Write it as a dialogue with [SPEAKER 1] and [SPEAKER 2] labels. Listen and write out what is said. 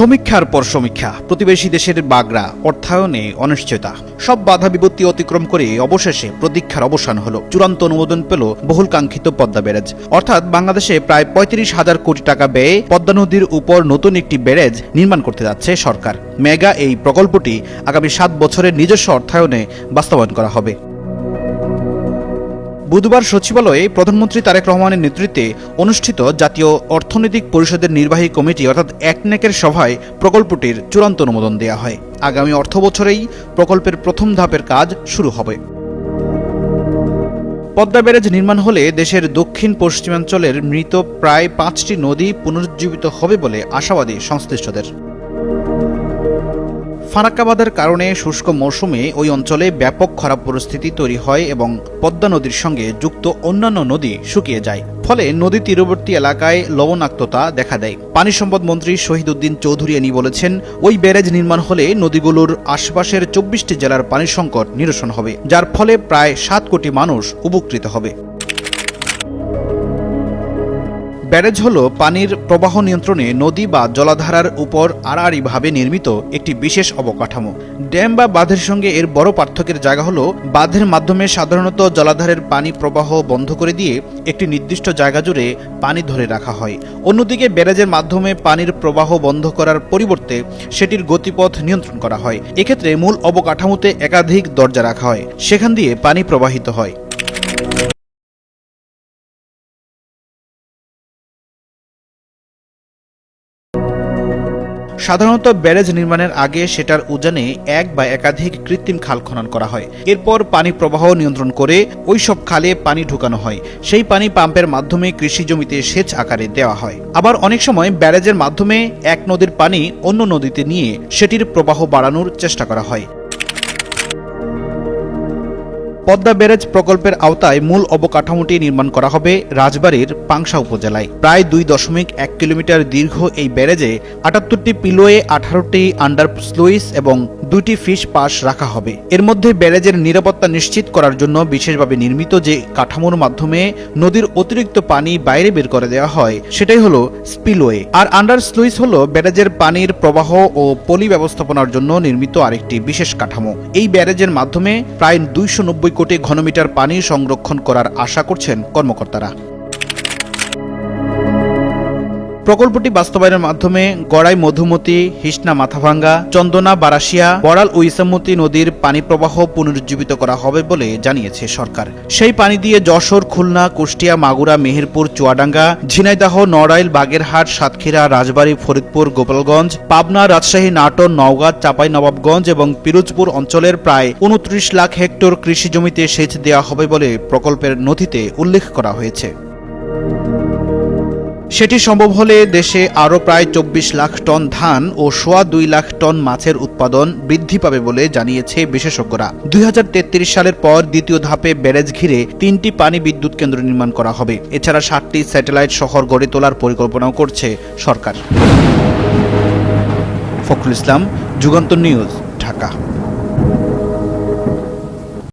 [SPEAKER 1] সমীক্ষার পর সমীক্ষা, প্রতিবেশী দেশের বাগড়া, অর্থায়নে অনিশ্চয়তা, সব বাধা বিপত্তি অতিক্রম করে অবশেষে প্রতীক্ষার অবসান হলো। চূড়ান্ত অনুমোদন পেল বহুল কাঙ্ক্ষিত পদ্মা ব্যারেজ। অর্থাৎ বাংলাদেশে প্রায় 35,000 কোটি টাকা ব্যয়ে পদ্মা নদীর উপর নতুন একটি ব্যারেজ নির্মাণ করতে যাচ্ছে সরকার। মেগা এই প্রকল্পটি আগামী 7 বছরের নিজস্ব অর্থায়নে বাস্তবায়ন করা হবে। বুধবার সচিবালয়ে প্রধানমন্ত্রী তারেক রহমানের নেতৃত্বে অনুষ্ঠিত জাতীয় অর্থনৈতিক পরিষদের নির্বাহী কমিটি অর্থাৎ একনেকের সভায় প্রকল্পটির চূড়ান্ত অনুমোদন দেওয়া হয়। আগামী অর্থবছরেই প্রকল্পের প্রথম ধাপের কাজ শুরু হবে। পদ্মা ব্যারেজ নির্মাণ হলে দেশের দক্ষিণ পশ্চিমাঞ্চলের মৃত প্রায় 5টি নদী পুনরুজ্জীবিত হবে বলে আশাবাদী সংশ্লিষ্টদের। ফারাক্কাবাদের কারণে শুষ্ক মৌসুমে ওই অঞ্চলে ব্যাপক খরা পরিস্থিতি তৈরি হয় এবং পদ্মা নদীর সঙ্গে যুক্ত অন্যান্য নদী শুকিয়ে যায়। ফলে নদী তীরবর্তী এলাকায় লবণাক্ততা দেখা দেয়। পানি সম্পদ মন্ত্রী শহীদ উদ্দিন চৌধুরী বলেছেন, ওই ব্যারেজ নির্মাণ হলে নদীগুলোর আশপাশের 24টি জেলার পানি সংকট নিরসন হবে, যার ফলে প্রায় 7 কোটি মানুষ উপকৃত হবে। ব্যারেজ হল পানির প্রবাহ নিয়ন্ত্রণে নদী বা জলাধারার উপর আড়াআড়িভাবে নির্মিত একটি বিশেষ অবকাঠামো। ড্যাম বা বাঁধের সঙ্গে এর বড় পার্থক্যের জায়গা হল, বাঁধের মাধ্যমে সাধারণত জলাধারের পানি প্রবাহ বন্ধ করে দিয়ে একটি নির্দিষ্ট জায়গা জুড়ে পানি ধরে রাখা হয়। অন্যদিকে ব্যারেজের মাধ্যমে পানির প্রবাহ বন্ধ করার পরিবর্তে সেটির গতিপথ নিয়ন্ত্রণ করা হয়। এক্ষেত্রে মূল অবকাঠামোতে একাধিক দরজা রাখা হয়, সেখান দিয়ে পানি প্রবাহিত হয়। সাধারণত ব্যারেজ নির্মাণের আগে সেটার উজানে এক বা একাধিক কৃত্রিম খাল খনন করা হয়। এরপর পানি প্রবাহ নিয়ন্ত্রণ করে ওই সব খালে পানি ঢুকানো হয়। সেই পানি পাম্পের মাধ্যমে কৃষি জমিতে সেচ আকারে দেওয়া হয়। আবার অনেক সময় ব্যারেজের মাধ্যমে এক নদীর পানি অন্য নদীতে নিয়ে সেটির প্রবাহ বাড়ানোর চেষ্টা করা হয়। পদ্মা ব্যারেজ প্রকল্পের আওতায় মূল অবকাঠামোটি নির্মাণ করা হবে রাজবাড়ীর পাংশা উপজেলায়। প্রায় 2.1 কিলোমিটার দীর্ঘ এই ব্যারেজে 78টি পিলওয়ে, 18টি আন্ডার স্লুইস এবং 2টি ফিশ পাস রাখা হবে। এর মধ্যে ব্যারেজের নিরাপত্তা নিশ্চিত করার জন্য বিশেষভাবে নির্মিত যে কাঠামোর মাধ্যমে নদীর অতিরিক্ত পানি বাইরে বের করে দেওয়া হয় সেটাই হলো স্পিলওয়ে। আর আন্ডার স্লুইস হলো ব্যারেজের পানির প্রবাহ ও পলি ব্যবস্থাপনার জন্য নির্মিত আরেকটি বিশেষ কাঠামো। এই ব্যারেজের মাধ্যমে প্রায় 290 কোটি ঘনমিটার পানি সংরক্ষণ করার আশা করছেন কর্মকর্তারা। প্রকল্পটি বাস্তবায়নের মাধ্যমে গড়াই মধুমতি, হিসনা মাথাভাঙ্গা, চন্দনা বারাসিয়া, বড়াল ও ইসামতি নদীর পানি প্রবাহ পুনরুজ্জীবিত করা হবে বলে জানিয়েছে সরকার। সেই পানি দিয়ে যশোর, খুলনা, কুষ্টিয়া, মাগুরা, মেহেরপুর, চুয়াডাঙ্গা, ঝিনাইদহ, নড়াইল, বাগেরহাট, সাতক্ষীরা, রাজবাড়ী, ফরিদপুর, গোপালগঞ্জ, পাবনা, রাজশাহী, নাটোর, নওগাঁ, চাঁপাইনবাবগঞ্জ এবং পিরোজপুর অঞ্চলের প্রায় 29 লাখ হেক্টর কৃষি জমিতে সেচ দেওয়া হবে বলে প্রকল্পের নথিতে উল্লেখ করা হয়েছে। সেটি সম্ভব হলে দেশে আরও প্রায় 24 লাখ টন ধান ও 2.25 লাখ টন মাছের উৎপাদন বৃদ্ধি পাবে বলে জানিয়েছে বিশেষজ্ঞরা। 2033 সালের পর দ্বিতীয় ধাপে ব্যারেজ ঘিরে 3টি পানি বিদ্যুৎ কেন্দ্র নির্মাণ করা হবে। এছাড়া 7টি স্যাটেলাইট শহর গড়ে তোলার পরিকল্পনাও করছে সরকার। ফখরুল ইসলাম, যুগান্তর নিউজ, ঢাকা।